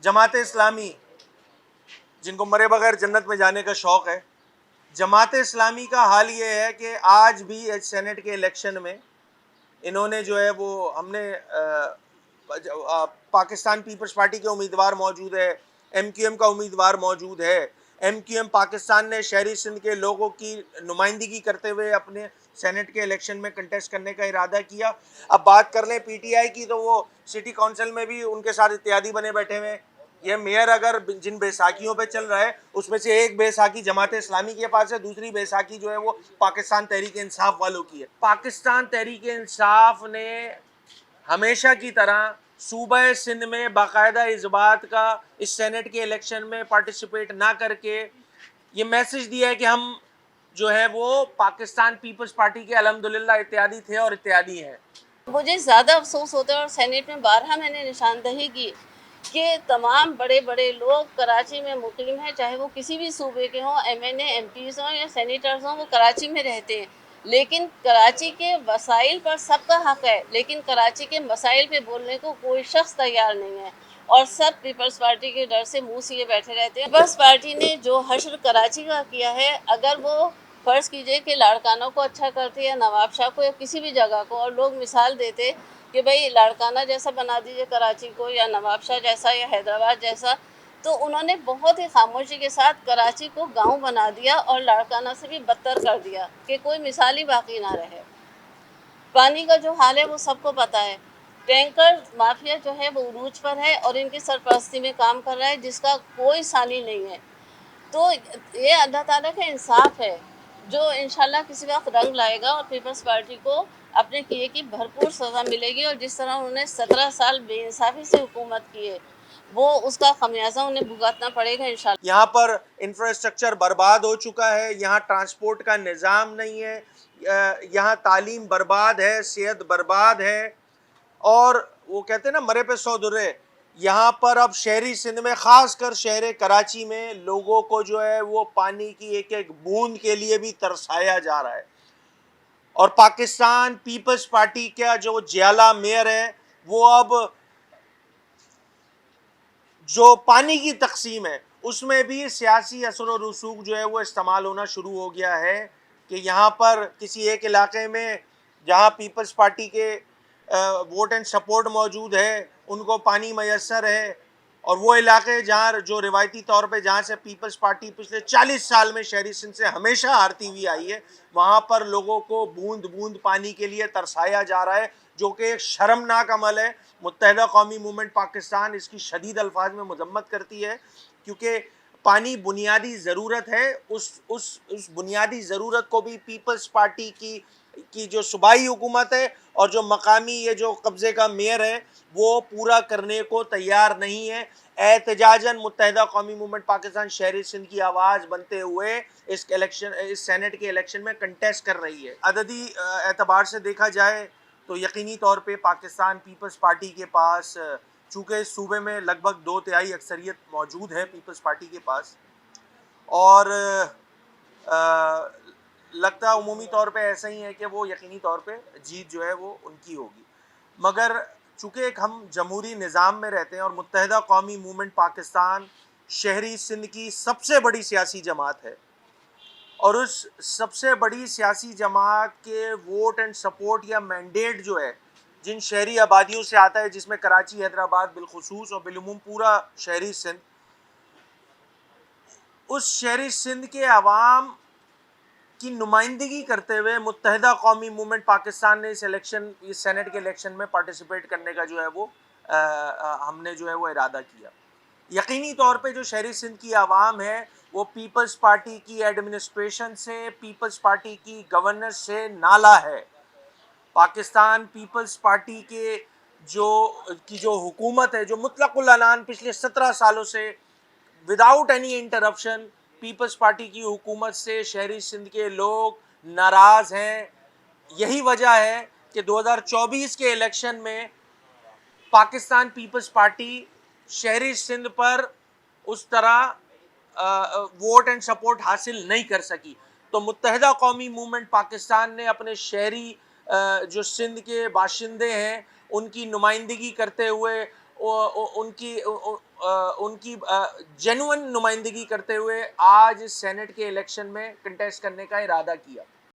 جماعت اسلامی جن کو مرے بغیر جنت میں جانے کا شوق ہے، جماعت اسلامی کا حال یہ ہے کہ آج بھی سینٹ کے الیکشن میں انہوں نے جو ہے وہ ہم نے پاکستان پیپلز پارٹی کے امیدوار موجود ہے، ایم کیو ایم کا امیدوار موجود ہے، ایم کیو ایم پاکستان نے شہری سندھ کے لوگوں کی نمائندگی کرتے ہوئے اپنے سینٹ کے الیکشن میں کنٹیسٹ کرنے کا ارادہ کیا۔ اب بات کر لیں پی ٹی آئی کی تو وہ سٹی کونسل میں بھی ان کے ساتھ اتحادی بنے بیٹھے ہوئے ہیں۔ یہ میئر اگر جن بیساکھیوں پہ چل رہا ہے اس میں سے ایک بیساکھی جماعت اسلامی کے پاس ہے، دوسری بیساکھی جو ہے وہ پاکستان تحریک انصاف والوں کی ہے۔ پاکستان تحریک انصاف نے ہمیشہ کی طرح صوبہ سندھ میں باقاعدہ اس بات کا اس سینٹ کے الیکشن میں پارٹیسپیٹ نہ کر کے یہ میسج دیا ہے کہ ہم جو ہے وہ پاکستان پیپلز پارٹی کے الحمدللہ اتحادی تھے اور اتحادی ہیں۔ مجھے زیادہ افسوس ہوتا ہے اور سینٹ میں بارہا میں نے نشاندہی کی کہ تمام بڑے بڑے لوگ کراچی میں مقیم ہیں، چاہے وہ کسی بھی صوبے کے ہوں، M N A MPs ہوں یا سینیٹرز ہوں، وہ کراچی میں رہتے ہیں، لیکن کراچی کے وسائل پر سب کا حق ہے، لیکن کراچی کے مسائل پہ بولنے کو کوئی شخص تیار نہیں ہے اور سب پیپلز پارٹی کے ڈر سے منہ سیے بیٹھے رہتے ہیں۔ پیپلز پارٹی نے جو حشر کراچی کا کیا ہے، اگر وہ فرض کیجئے کہ لاڑکانہ کو اچھا کرتے یا نواب شاہ کو یا کسی بھی جگہ کو، اور لوگ مثال دیتے کہ بھئی لاڑکانہ جیسا بنا دیجئے کراچی کو یا نواب شاہ جیسا یا حیدرآباد جیسا، تو انہوں نے بہت ہی خاموشی کے ساتھ کراچی کو گاؤں بنا دیا اور لاڑکانہ سے بھی بدتر کر دیا کہ کوئی مثال ہی باقی نہ رہے۔ پانی کا جو حال ہے وہ سب کو پتہ ہے، ٹینکر مافیا جو ہے وہ عروج پر ہے اور ان کی سرپرستی میں کام کر رہا ہے جس کا کوئی ثانی نہیں ہے۔ تو یہ اللہ تعالیٰ کا انصاف ہے جو انشاءاللہ کسی وقت رنگ لائے گا اور پیپلز پارٹی کو اپنے کیے کی بھرپور سزا ملے گی، اور جس طرح انہوں نے 17 سال بے انصافی سے حکومت کی ہے وہ اس کا خمیازہ انہیں بھگتنا پڑے گا انشاءاللہ۔ یہاں پر انفراسٹرکچر برباد ہو چکا ہے، یہاں ٹرانسپورٹ کا نظام نہیں ہے، یہاں تعلیم برباد ہے، صحت برباد ہے، اور وہ کہتے ہیں نا مرے پہ 100 درے۔ یہاں پر اب شہری سندھ میں خاص کر شہر کراچی میں لوگوں کو جو ہے وہ پانی کی ایک ایک بوند کے لیے بھی ترسایا جا رہا ہے، اور پاکستان پیپلز پارٹی کا جو جیالہ میئر ہے وہ اب جو پانی کی تقسیم ہے اس میں بھی سیاسی اثر و رسوخ جو ہے وہ استعمال ہونا شروع ہو گیا ہے کہ یہاں پر کسی ایک علاقے میں جہاں پیپلز پارٹی کے ووٹ اینڈ سپورٹ موجود ہے ان کو پانی میسر ہے، اور وہ علاقے جہاں جو روایتی طور پہ جہاں سے پیپلز پارٹی پچھلے 40 سال میں شہری سندھ سے ہمیشہ ہارتی ہوئی آئی ہے، وہاں پر لوگوں کو بوند بوند پانی کے لیے ترسایا جا رہا ہے، جو کہ ایک شرمناک عمل ہے۔ متحدہ قومی موومنٹ پاکستان اس کی شدید الفاظ میں مذمت کرتی ہے، کیونکہ پانی بنیادی ضرورت ہے، اس بنیادی ضرورت کو بھی پیپلز پارٹی کی جو صوبائی حکومت ہے اور جو مقامی یہ جو قبضے کا میئر ہے وہ پورا کرنے کو تیار نہیں ہے۔ احتجاجاً متحدہ قومی موومنٹ پاکستان شہری سندھ کی آواز بنتے ہوئے اس سینٹ کے الیکشن میں کنٹیسٹ کر رہی ہے۔ عددی اعتبار سے دیکھا جائے تو یقینی طور پہ پاکستان پیپلز پارٹی کے پاس، چونکہ اس صوبے میں لگ بھگ 2/3 اکثریت موجود ہے پیپلز پارٹی کے پاس، اور لگتا عمومی طور پہ ایسا ہی ہے کہ وہ یقینی طور پہ جیت جو ہے وہ ان کی ہوگی، مگر چونکہ ایک ہم جمہوری نظام میں رہتے ہیں اور متحدہ قومی موومنٹ پاکستان شہری سندھ کی سب سے بڑی سیاسی جماعت ہے، اور اس سب سے بڑی سیاسی جماعت کے ووٹ اینڈ سپورٹ یا مینڈیٹ جو ہے جن شہری آبادیوں سے آتا ہے، جس میں کراچی، حیدرآباد بالخصوص اور بالعموم پورا شہری سندھ، اس شہری سندھ کے عوام کی نمائندگی کرتے ہوئے متحدہ قومی موومنٹ پاکستان نے اس سینٹ کے الیکشن میں پارٹیسپیٹ کرنے کا جو ہے وہ ہم نے جو ہے وہ ارادہ کیا۔ یقینی طور پہ جو شہری سندھ کی عوام ہے وہ پیپلز پارٹی کی ایڈمنسٹریشن سے، پیپلز پارٹی کی گورننس سے نالا ہے۔ پاکستان پیپلز پارٹی جو حکومت ہے، جو مطلق العنان پچھلے 17 سالوں سے without any interruption Peoples Party کی حکومت سے شہری سندھ کے لوگ ناراض ہیں۔ یہی وجہ ہے کہ 2024 کے الیکشن میں پاکستان پیپلز پارٹی شہری سندھ پر اس طرح ووٹ اینڈ سپورٹ حاصل نہیں کر سکی، تو متحدہ قومی موومنٹ پاکستان نے اپنے شہری جو سندھ کے باشندے ہیں ان کی نمائندگی کرتے ہوئے ان کی جینوئن نمائندگی کرتے ہوئے آج سینٹ کے الیکشن میں کنٹیسٹ کرنے کا ارادہ کیا.